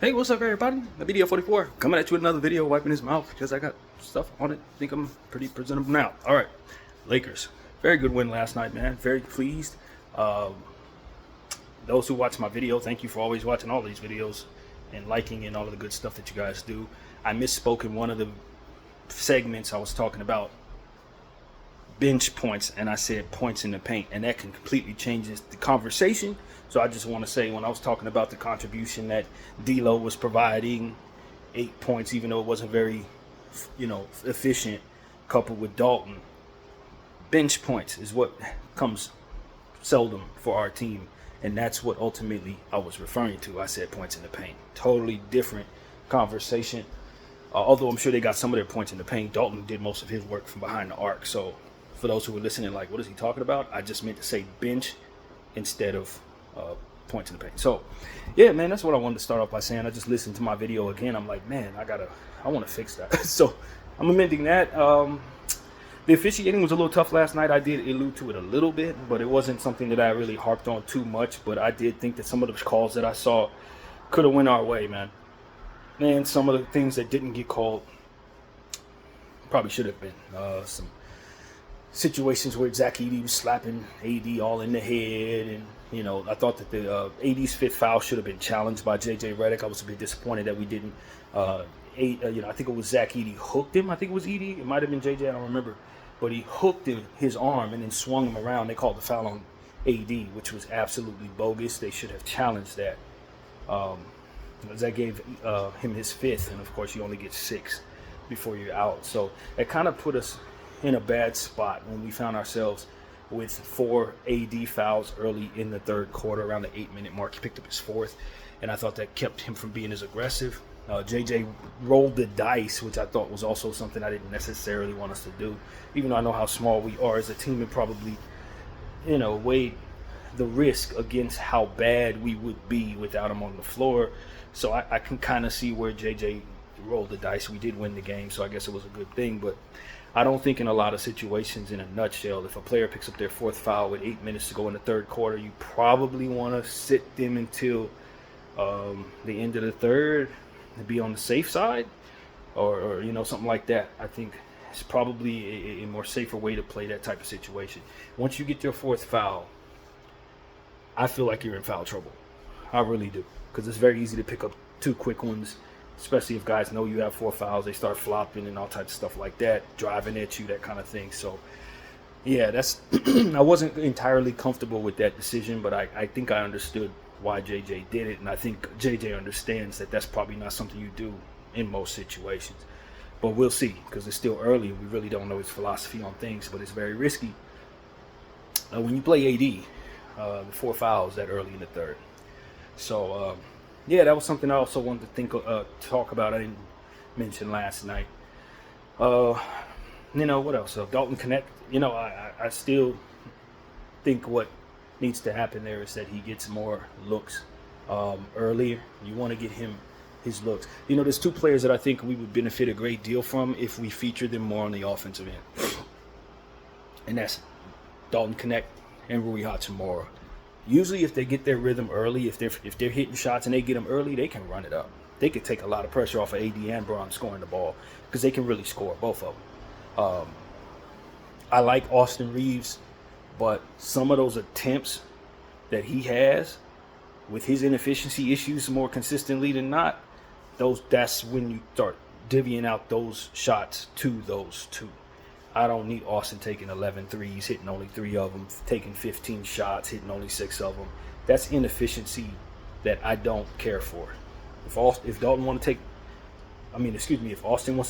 Hey, what's up, everybody? The video 44 coming at you with another video, wiping his mouth because I got stuff on it. I think I'm pretty presentable now. All right, Lakers, very good win last night, man. Very pleased. Those who watch my video, thank you for always watching all these videos and liking and all of the good stuff that you guys do. I misspoke in one of the segments. I was talking about bench points and I said points in the paint, and that can completely changes the conversation. So I just want to say, when I was talking about the contribution that D'Lo was providing, 8 points, even though it wasn't very, efficient, coupled with Dalton, bench points is what comes seldom for our team, and that's what ultimately I was referring to. I said points in the paint. Totally different conversation. Although I'm sure they got some of their points in the paint, Dalton did most of his work from behind the arc. So for those who were listening, like, what is he talking about? I just meant to say bench instead of points in the paint. So yeah, man, that's what I wanted to start off by saying. I just listened to my video again. I'm like, man, I want to fix that. So I'm amending that. The officiating was a little tough last night. I did allude to it a little bit, but it wasn't something that I really harped on too much. But I did think that some of the calls that I saw could have went our way, man. And some of the things that didn't get called probably should have been. Some situations where Zach Edey was slapping AD all in the head, and I thought that the AD's fifth foul should have been challenged by JJ Redick. I was a bit disappointed that we didn't. I think it was Zach Edey hooked him. I think it was Edey. It might have been JJ. I don't remember, but he hooked his arm and then swung him around. They called the foul on AD, which was absolutely bogus. They should have challenged that. That gave him his fifth, and of course you only get 6 before you're out. So it kind of put us in a bad spot when we found ourselves with 4 AD fouls early in the third quarter, around the 8-minute mark. He picked up his 4th, and I thought that kept him from being as aggressive. JJ rolled the dice, which I thought was also something I didn't necessarily want us to do, even though I know how small we are as a team and probably, weighed the risk against how bad we would be without him on the floor. So I can kind of see where JJ rolled the dice. We did win the game, so I guess it was a good thing. But I don't think in a lot of situations, in a nutshell, if a player picks up their 4th foul with 8 minutes to go in the third quarter, you probably want to sit them until the end of the third and be on the safe side, or something like that. I think it's probably a more safer way to play that type of situation. Once you get your 4th foul, I feel like you're in foul trouble. I really do, because it's very easy to pick up 2 quick ones, especially if guys know you have 4 fouls. They start flopping and all types of stuff like that, driving at you, that kind of thing. So yeah, that's I wasn't entirely comfortable with that decision, but I think I understood why JJ did it, and I think JJ understands that that's probably not something you do in most situations. But we'll see, because it's still early and we really don't know his philosophy on things. But it's very risky when you play AD, the 4 fouls that early in the third. So yeah, that was something I also wanted to talk about. I didn't mention last night. What else? Dalton Connect. I still think what needs to happen there is that he gets more looks earlier. You want to get him his looks. There's 2 players that I think we would benefit a great deal from if we feature them more on the offensive end, and that's Dalton Connect and Rui Hachimura. Usually, if they get their rhythm early, if they're hitting shots and they get them early, they can run it up. They could take a lot of pressure off of AD and Braun scoring the ball, because they can really score, both of them. I like Austin Reeves, but some of those attempts that he has, with his inefficiency issues more consistently than not, that's when you start divvying out those shots to those 2. I don't need Austin taking 11 threes, hitting only 3 of them, taking 15 shots, hitting only 6 of them. That's inefficiency that I don't care for. If Austin wants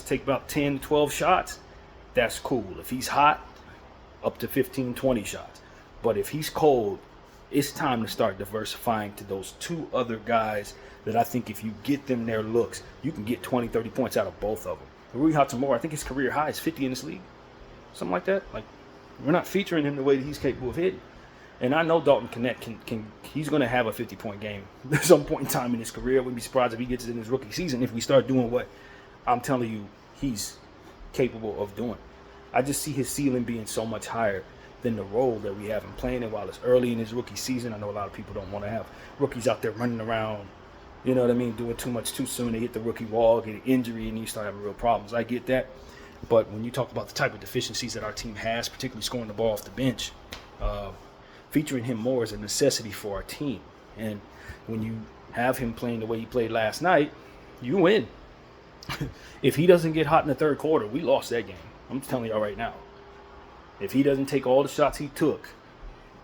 to take about 10, 12 shots, that's cool. If he's hot, up to 15, 20 shots. But if he's cold, it's time to start diversifying to those 2 other guys that I think if you get them their looks, you can get 20, 30 points out of both of them. Rui Hachimura, I think his career high is 50 in this league. Something like that. Like, we're not featuring him the way that he's capable of hitting. And I know Dalton Connect he's going to have a 50-point game at some point in time in his career. I wouldn't be surprised if he gets it in his rookie season if we start doing what I'm telling you he's capable of doing. I just see his ceiling being so much higher than the role that we have him playing. And while it's early in his rookie season, I know a lot of people don't want to have rookies out there running around, You know what I mean? Doing too much too soon, they hit the rookie wall, get an injury, and you start having real problems. I get that. But when you talk about the type of deficiencies that our team has, particularly scoring the ball off the bench, featuring him more is a necessity for our team. And when you have him playing the way he played last night, you win. If he doesn't get hot in the third quarter, we lost that game. I'm telling y'all right now. If he doesn't take all the shots he took,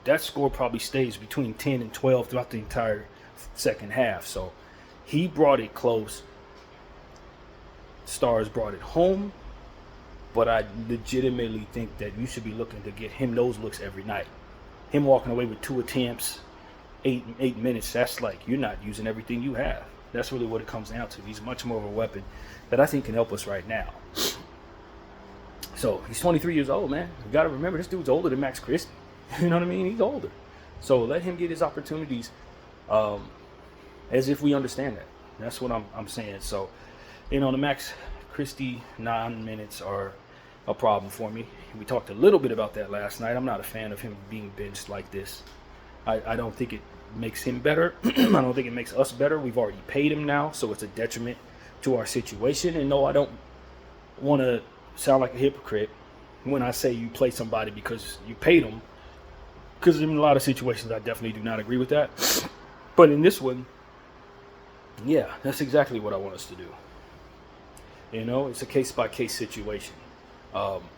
that score probably stays between 10 and 12 throughout the entire second half. So he brought it close. Stars brought it home. But I legitimately think that you should be looking to get him those looks every night. Him walking away with 2 attempts, 8 minutes, that's like you're not using everything you have. That's really what it comes down to. He's much more of a weapon that I think can help us right now. So he's 23 years old, man. You got to remember, this dude's older than Max Christie. You know what I mean? He's older. So let him get his opportunities as if we understand that. That's what I'm saying. So, the Max Christie 9 minutes are a problem for me. We talked a little bit about that last night. I'm not a fan of him being benched like this. I don't think it makes him better. I don't think it makes us better. We've already paid him now, so it's a detriment to our situation. And no, I don't want to sound like a hypocrite when I say you play somebody because you paid them, because in a lot of situations I definitely do not agree with that. But in this one, yeah, that's exactly what I want us to do. It's a case-by-case situation.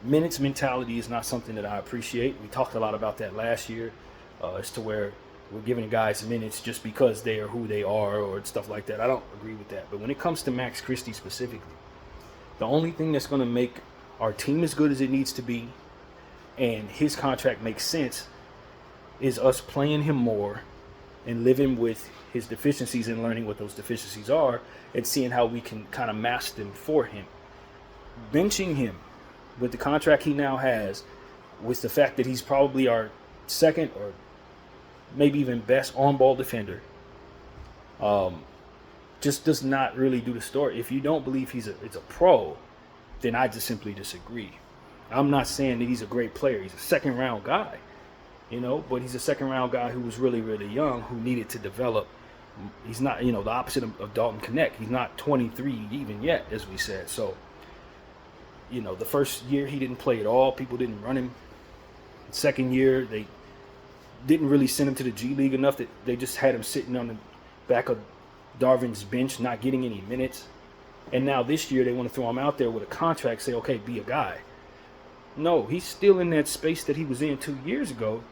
Minutes mentality is not something that I appreciate. We talked a lot about that last year as to where we're giving guys minutes just because they are who they are or stuff like that. I don't agree with that. But when it comes to Max Christie specifically, the only thing that's going to make our team as good as it needs to be and his contract makes sense is us playing him more and living with his deficiencies and learning what those deficiencies are and seeing how we can kind of mask them for him. Benching him with the contract he now has, with the fact that he's probably our second or maybe even best on-ball defender, just does not really do the story. If you don't believe it's a pro, then I just simply disagree. I'm not saying that he's a great player. He's a second-round guy, but he's a second-round guy who was really, really young, who needed to develop. He's not, the opposite of Dalton Connect. He's not 23 even yet, as we said. So, the first year he didn't play at all. People didn't run him. The second year, they didn't really send him to the G League enough that they just had him sitting on the back of Darvin's bench, not getting any minutes. And now this year they want to throw him out there with a contract, say, okay, be a guy. No, he's still in that space that he was in 2 years ago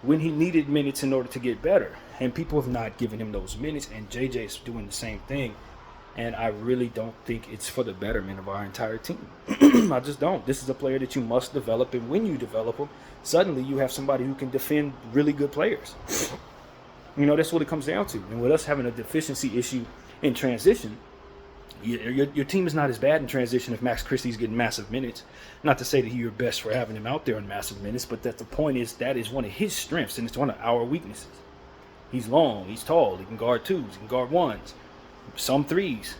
when he needed minutes in order to get better. And people have not given him those minutes, and JJ is doing the same thing. And I really don't think it's for the betterment of our entire team. I just don't. This is a player that you must develop, and when you develop him, suddenly you have somebody who can defend really good players. That's what it comes down to. And with us having a deficiency issue in transition, your team is not as bad in transition if Max Christie's getting massive minutes. Not to say that you're best for having him out there in massive minutes, but that the point is that is one of his strengths, and it's one of our weaknesses. He's long, he's tall, he can guard twos, he can guard ones, some threes.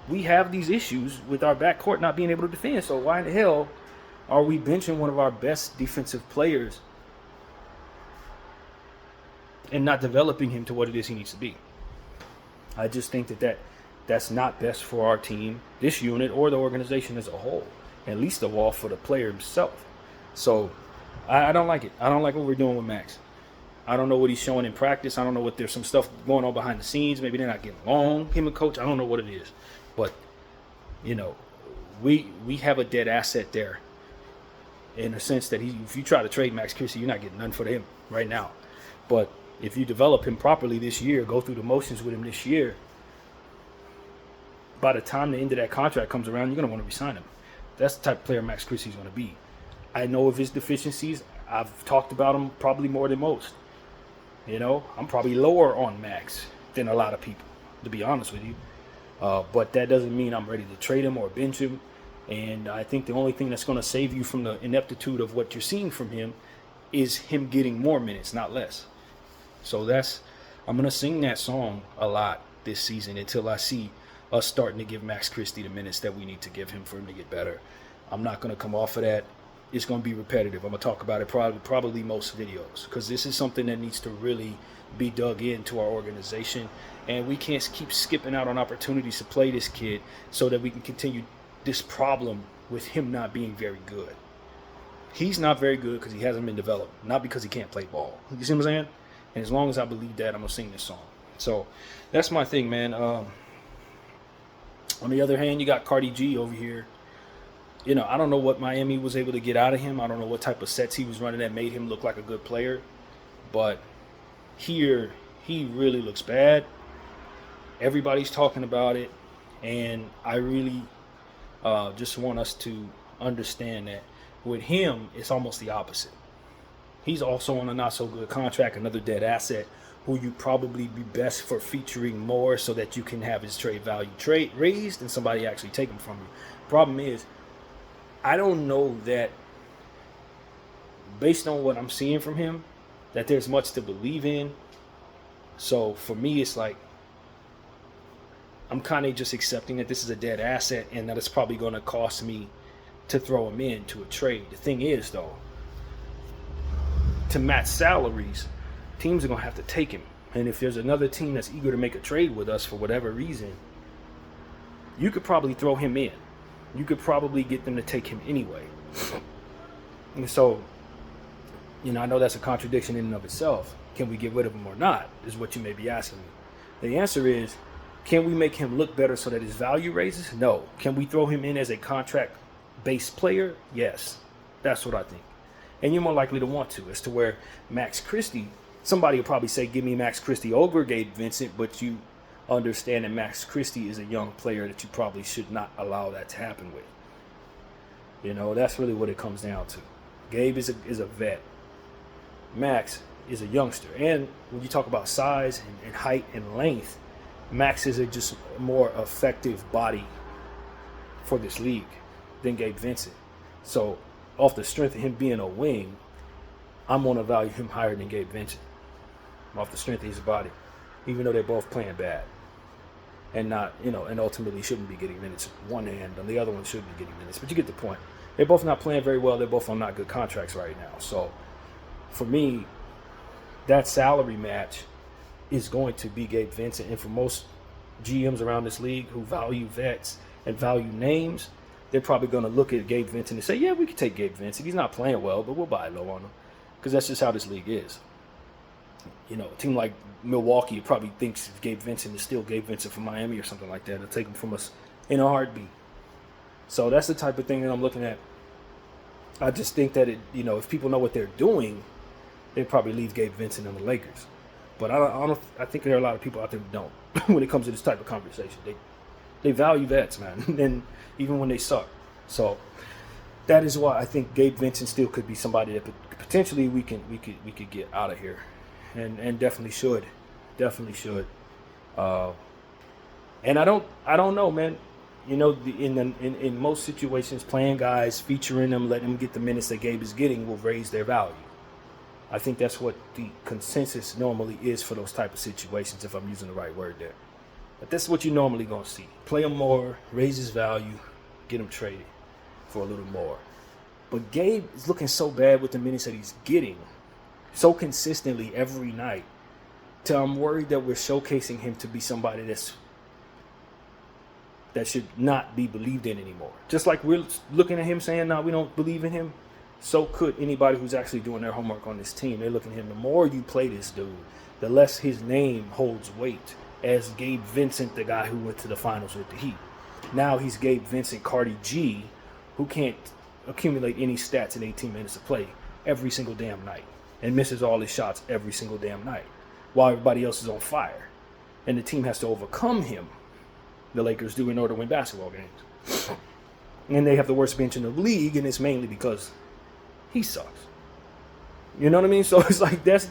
We have these issues with our backcourt not being able to defend, so why in the hell are we benching one of our best defensive players and not developing him to what it is he needs to be? I just think that's not best for our team, this unit, or the organization as a whole. At least of all for the player himself. So I don't like it. I don't like what we're doing with Max. I don't know what he's showing in practice. I don't know what there's some stuff going on behind the scenes. Maybe they're not getting along, him and coach. I don't know what it is. But, we have a dead asset there in a sense that if you try to trade Max Christie, you're not getting none for him right now. But if you develop him properly this year, go through the motions with him this year, by the time the end of that contract comes around, you're going to want to re-sign him. That's the type of player Max Christie is going to be. I know of his deficiencies. I've talked about him probably more than most. I'm probably lower on Max than a lot of people, to be honest with you. But that doesn't mean I'm ready to trade him or bench him. And I think the only thing that's going to save you from the ineptitude of what you're seeing from him is him getting more minutes, not less. So I'm going to sing that song a lot this season until I see us starting to give Max Christie the minutes that we need to give him for him to get better. I'm not going to come off of that it's going to be repetitive. I'm going to talk about it probably most videos, because this is something that needs to really be dug into our organization, and we can't keep skipping out on opportunities to play this kid so that we can continue this problem with him not being very good. He's not very good because he hasn't been developed, not because he can't play ball. You see what I'm saying? And as long as I believe that, I'm going to sing this song. So that's my thing, man. On the other hand, you got Cardi G over here. You know, I don't know what Miami was able to get out of him. I don't know what type of sets he was running that made him look like a good player. But here, he really looks bad. Everybody's talking about it. And I really just want us to understand that with him, it's almost the opposite. He's also on a not-so-good contract, another dead asset, who you probably be best for featuring more so that you can have his trade value raised and somebody actually take him from you. Problem is, I don't know that, based on what I'm seeing from him, that there's much to believe in. So for me, it's like, I'm kind of just accepting that this is a dead asset and that it's probably going to cost me to throw him into a trade. The thing is, though, to match salaries, teams are going to have to take him. And if there's another team that's eager to make a trade with us for whatever reason, you could probably throw him in. You could probably get them to take him anyway. And so, you know, I know that's a contradiction in and of itself. Can we get rid of him or not, is what you may be asking me. The answer is, can we make him look better so that his value raises? No. Can we throw him in as a contract-based player? Yes. That's what I think. And you're more likely to want to, as to where Max Christie, somebody will probably say, give me Max Christie over Gabe Vincent, but you understand that Max Christie is a young player that you probably should not allow that to happen with. You know, that's really what it comes down to. Gabe is a vet. Max is a youngster. And when you talk about size and height and length, Max is just a more effective body for this league than Gabe Vincent. So off the strength of him being a wing, I'm going to value him higher than Gabe Vincent. Off the strength of his body, even though they're both playing bad. And not, you know, and ultimately shouldn't be getting minutes one hand, and the other one should be getting minutes. But you get the point. They're both not playing very well. They're both on not good contracts right now. So for me, that salary match is going to be Gabe Vincent. And for most GMs around this league who value vets and value names, they're probably going to look at Gabe Vincent and say, yeah, we could take Gabe Vincent. He's not playing well, but we'll buy low on him. Because that's just how this league is. You know, a team like Milwaukee probably thinks Gabe Vincent is still Gabe Vincent from Miami or something like that. They'll take him from us in a heartbeat. So that's the type of thing that I'm looking at. I just think that, if people know what they're doing, they'd probably leave Gabe Vincent on the Lakers. But I think there are a lot of people out there who don't when it comes to this type of conversation. They value vets, man, and even when they suck. So that is why I think Gabe Vincent still could be somebody that potentially we could get out of here. And definitely should. And I don't know, man. You know, in most situations, playing guys, featuring them, letting them get the minutes that Gabe is getting will raise their value. I think that's what the consensus normally is for those type of situations, if I'm using the right word there. But that's what you're normally going to see. Play him more, raise his value, get him traded for a little more. But Gabe is looking so bad with the minutes that he's getting, so consistently every night, till I'm worried that we're showcasing him to be somebody that should not be believed in anymore. Just like we're looking at him saying, no, we don't believe in him, so could anybody who's actually doing their homework on this team. They're looking at him. The more you play this dude, the less his name holds weight as Gabe Vincent, the guy who went to the finals with the Heat. Now he's Gabe Vincent, Cardi G, who can't accumulate any stats in 18 minutes of play every single damn night and misses all his shots every single damn night while everybody else is on fire. And the team has to overcome him, the Lakers do, in order to win basketball games. And they have the worst bench in the league, and it's mainly because he sucks. You know what I mean? So it's like that's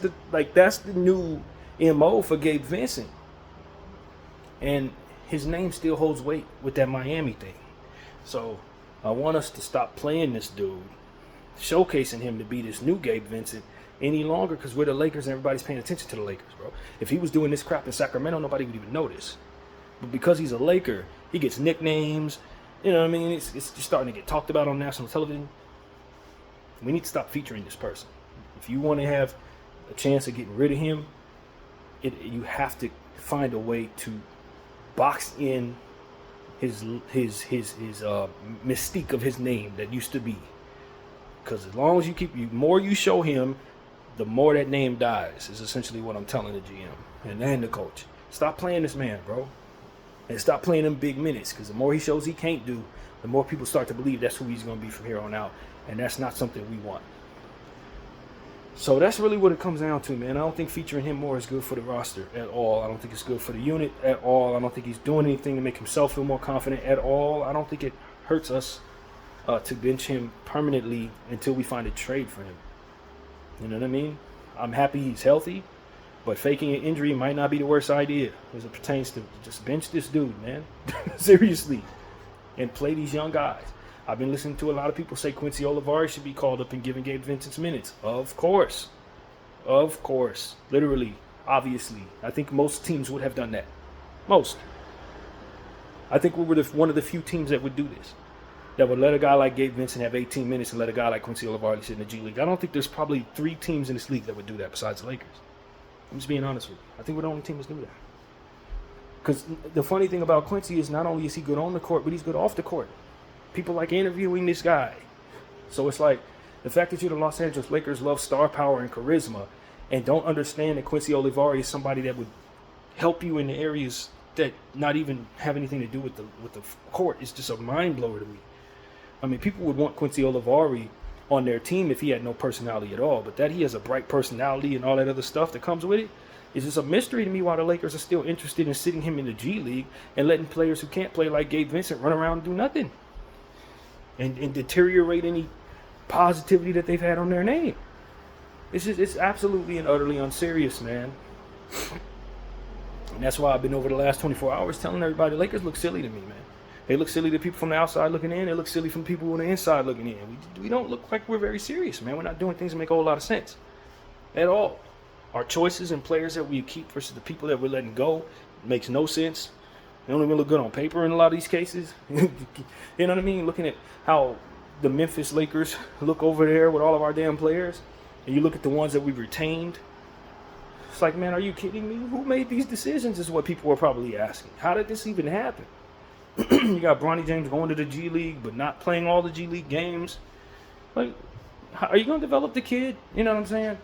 the new MO for Gabe Vincent. And his name still holds weight with that Miami thing. So I want us to stop playing this dude, showcasing him to be this new Gabe Vincent any longer, because we're the Lakers and everybody's paying attention to the Lakers, bro. If he was doing this crap in Sacramento, nobody would even notice. But because he's a Laker, he gets nicknames. You know what I mean? It's just starting to get talked about on national television. We need to stop featuring this person. If you want to have a chance of getting rid of him, you have to find a way to box in his mystique of his name that used to be. Because as long as more you show him, the more that name dies, is essentially what I'm telling the GM and the coach. Stop playing this man, bro. And stop playing them big minutes, because the more he shows he can't do, the more people start to believe that's who he's going to be from here on out. And that's not something we want. So that's really what it comes down to, man. I don't think featuring him more is good for the roster at all. I don't think it's good for the unit at all. I don't think he's doing anything to make himself feel more confident at all. I don't think it hurts us to bench him permanently until we find a trade for him. You know what I mean? I'm happy he's healthy, but faking an injury might not be the worst idea as it pertains to just bench this dude, man. Seriously. And play these young guys. I've been listening to a lot of people say Quincy Olivari should be called up and given Gabe Vincent's minutes. Of course. Of course. Literally. Obviously. I think most teams would have done that. Most. I think we were one of the few teams that would do this. That would let a guy like Gabe Vincent have 18 minutes and let a guy like Quincy Olivari sit in the G League. I don't think there's probably 3 teams in this league that would do that besides the Lakers. I'm just being honest with you. I think we're the only team that's do that. Because the funny thing about Quincy is not only is he good on the court, but he's good off the court. People like interviewing this guy. So it's like the fact that you're the Los Angeles Lakers love star power and charisma and don't understand that Quincy Olivari is somebody that would help you in the areas that not even have anything to do with the court is just a mind blower to me. I mean, people would want Quincy Olivari on their team if he had no personality at all, but that he has a bright personality and all that other stuff that comes with it is just a mystery to me why the Lakers are still interested in sitting him in the G League and letting players who can't play like Gabe Vincent run around and do nothing and deteriorate any positivity that they've had on their name. It's absolutely and utterly unserious, man. And that's why I've been over the last 24 hours telling everybody the Lakers look silly to me, man. They look silly to people from the outside looking in. They look silly from people on the inside looking in. We don't look like we're very serious, man. We're not doing things that make a whole lot of sense at all. Our choices and players that we keep versus the people that we're letting go makes no sense. They don't even look good on paper in a lot of these cases. You know what I mean? Looking at how the Memphis Lakers look over there with all of our damn players, and you look at the ones that we've retained. It's like, man, are you kidding me? Who made these decisions is what people are probably asking. How did this even happen? You got Bronny James going to the G League, but not playing all the G League games. Like, how, are you going to develop the kid? You know what I'm saying?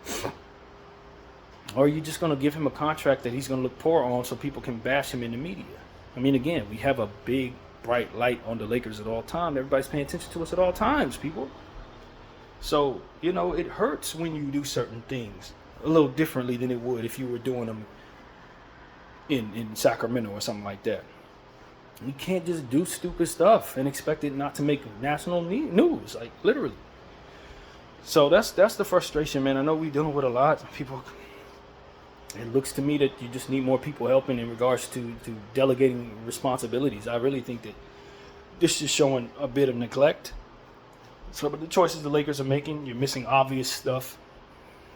Or are you just going to give him a contract that he's going to look poor on so people can bash him in the media? I mean, again, we have a big, bright light on the Lakers at all times. Everybody's paying attention to us at all times, people. So, you know, it hurts when you do certain things a little differently than it would if you were doing them in Sacramento or something like that. You can't just do stupid stuff and expect it not to make national news, like literally. So that's the frustration, man. I know we're dealing with a lot of people. It looks to me that you just need more people helping in regards to delegating responsibilities. I really think that this is showing a bit of neglect. So, but the choices the Lakers are making, you're missing obvious stuff.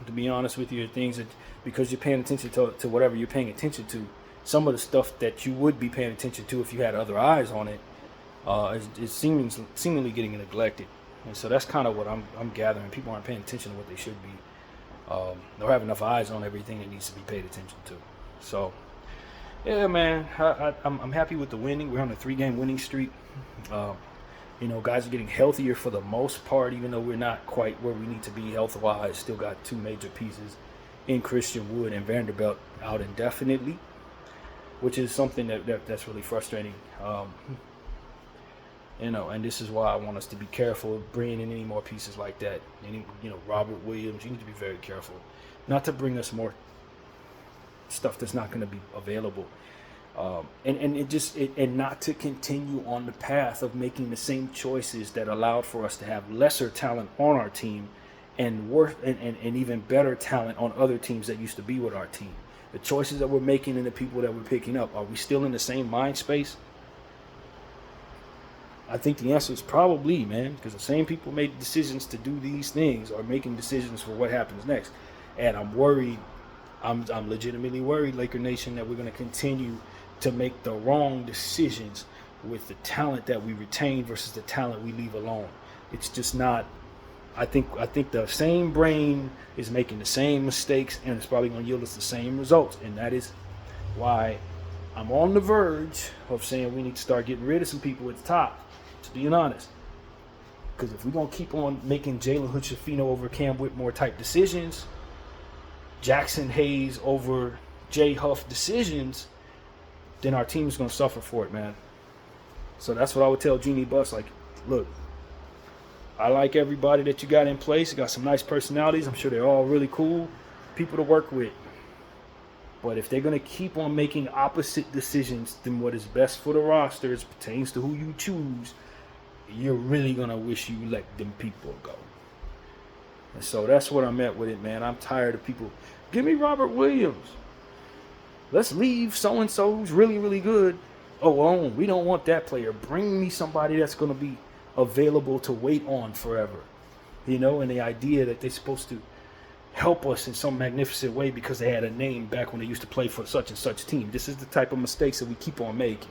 To be honest with you, things that because you're paying attention to whatever you're paying attention to. Some of the stuff that you would be paying attention to if you had other eyes on it is seemingly getting neglected. And so that's kind of what I'm gathering. People aren't paying attention to what they should be. They don't have enough eyes on everything that needs to be paid attention to. So, yeah, man, I'm happy with the winning. We're on a 3-game winning streak. You know, guys are getting healthier for the most part, even though we're not quite where we need to be health-wise. Still got 2 major pieces in Christian Wood and Vanderbilt out indefinitely, which is something that's really frustrating. You know, and this is why I want us to be careful of bringing in any more pieces like that. Robert Williams, you need to be very careful not to bring us more stuff that's not going to be available. And not to continue on the path of making the same choices that allowed for us to have lesser talent on our team and even better talent on other teams that used to be with our team. The choices that we're making and the people that we're picking up, are we still in the same mind space? I think the answer is probably, man, because the same people made decisions to do these things are making decisions for what happens next. And I'm worried, I'm legitimately worried, Laker Nation, that we're going to continue to make the wrong decisions with the talent that we retain versus the talent we leave alone. It's just not I think the same brain is making the same mistakes, and it's probably going to yield us the same results. And that is why I'm on the verge of saying we need to start getting rid of some people at the top, to be honest. Because if we're going to keep on making Jalen Hood-Schifino over Cam Whitmore type decisions, Jackson Hayes over Jay Huff decisions, then our team is going to suffer for it, man. So that's what I would tell Jeanie Buss. Like, look, I like everybody that you got in place. You got some nice personalities. I'm sure they're all really cool people to work with. But if they're going to keep on making opposite decisions than what is best for the roster as pertains to who you choose, you're really going to wish you let them people go. And so that's what I'm at with it, man. I'm tired of people. Give me Robert Williams. Let's leave so-and-so who's really, really good alone. We don't want that player. Bring me somebody that's going to be available to wait on forever. You know, and the idea that they're supposed to help us in some magnificent way because they had a name back when they used to play for such and such team. This is the type of mistakes that we keep on making.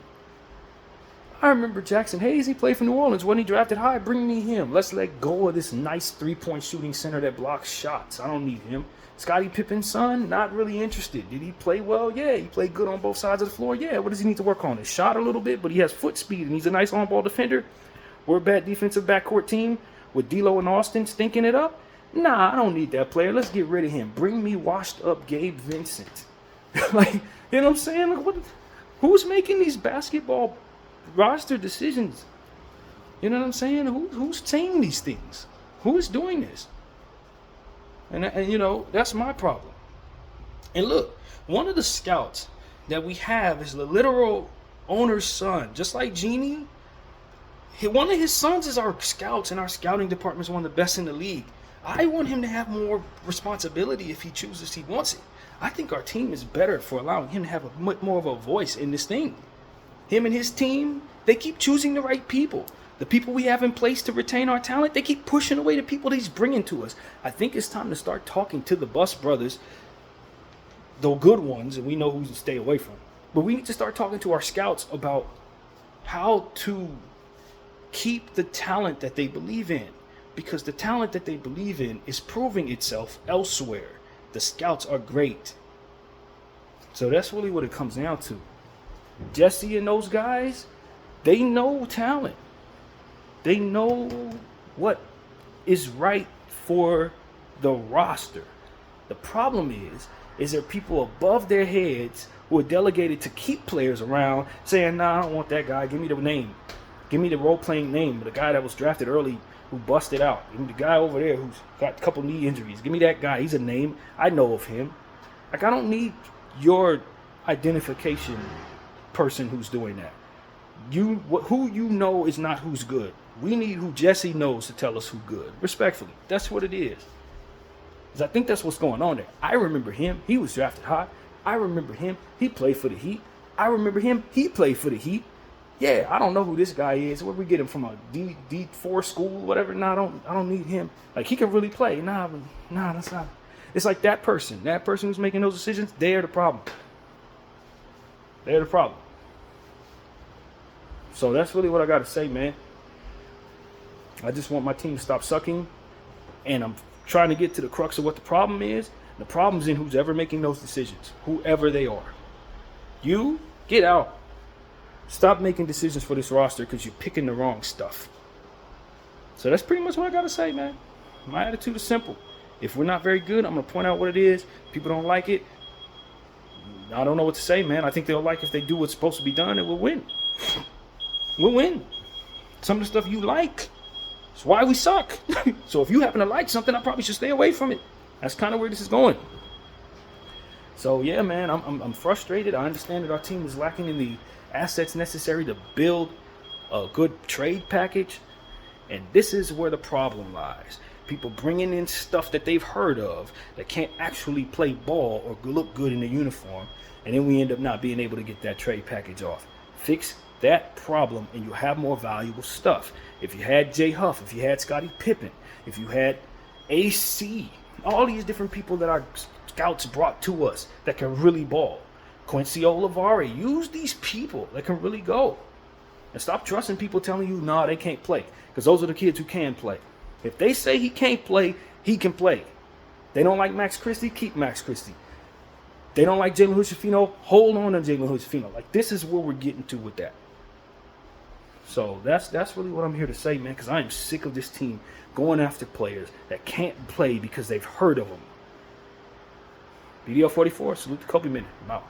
I remember Jackson Hayes. He played for New Orleans. When he drafted high, bring me him. Let's let go of this nice three-point shooting center that blocks shots. I don't need him. Scottie Pippen's son, not really interested. Did he play well? Yeah. He played good on both sides of the floor? Yeah. What does he need to work on? His shot a little bit, but he has foot speed, and he's a nice on-ball defender. We're a bad defensive backcourt team with D'Lo and Austin stinking it up? Nah, I don't need that player. Let's get rid of him. Bring me washed-up Gabe Vincent. Like, you know what I'm saying? Like, who's making these basketball roster decisions? You know what I'm saying? Who's saying these things? Who's doing this? And you know, that's my problem. And look, one of the scouts that we have is the literal owner's son. Just like Jeanie, one of his sons is our scouts, and our scouting department is one of the best in the league. I want him to have more responsibility if he chooses he wants it. I think our team is better for allowing him to have a much more of a voice in this thing. Him and his team, they keep choosing the right people. The people we have in place to retain our talent, they keep pushing away the people that he's bringing to us. I think it's time to start talking to the Buss brothers, the good ones, and we know who to stay away from. But we need to start talking to our scouts about how to keep the talent that they believe in. Because the talent that they believe in is proving itself elsewhere. The scouts are great. So that's really what it comes down to. Jesse and those guys, they know talent. They know what is right for the roster. The problem is there people above their heads who are delegated to keep players around saying, nah, I don't want that guy. Give me the name. Give me the role-playing name. The guy that was drafted early who busted out. Give me the guy over there who's got a couple knee injuries. Give me that guy. He's a name. I know of him. Like, I don't need your identification person who's doing that. Who you know is not who's good. We need who Jesse knows to tell us who's good. Respectfully. That's what it is. Because I think that's what's going on there. I remember him. He was drafted high. I remember him. He played for the Heat. I remember him. He played for the Heat. Yeah, I don't know who this guy is. Where we get him from, a D4 school, whatever? Nah, I don't need him. Like, he can really play. Nah, that's not. It's like that person who's making those decisions, they're the problem. They're the problem. So that's really what I got to say, man. I just want my team to stop sucking, and I'm trying to get to the crux of what the problem is. The problem's in who's ever making those decisions, whoever they are. You, get out. Stop making decisions for this roster because you're picking the wrong stuff. So that's pretty much what I got to say, man. My attitude is simple. If we're not very good, I'm going to point out what it is. People don't like it. I don't know what to say, man. I think they'll like if they do what's supposed to be done, and we'll win. We'll win. Some of the stuff you like. It's why we suck. So if you happen to like something, I probably should stay away from it. That's kind of where this is going. So yeah, man, I'm frustrated. I understand that our team is lacking in the assets necessary to build a good trade package, and this is where the problem lies. People bringing in stuff that they've heard of that can't actually play ball or look good in a uniform, and then we end up not being able to get that trade package off. Fix that problem and you'll have more valuable stuff. If you had Jay Huff, if you had Scottie Pippen, if you had AC, all these different people that our scouts brought to us that can really ball. Quincy Olivari, use these people that can really go. And stop trusting people telling you, nah, they can't play. Because those are the kids who can play. If they say he can't play, he can play. They don't like Max Christie, keep Max Christie. They don't like Jalen Hood-Schifino, hold on to Jalen Hood-Schifino. Like, this is where we're getting to with that. So that's really what I'm here to say, man, because I am sick of this team going after players that can't play because they've heard of them. BDL 44, salute to Kobe Minute. I'm out.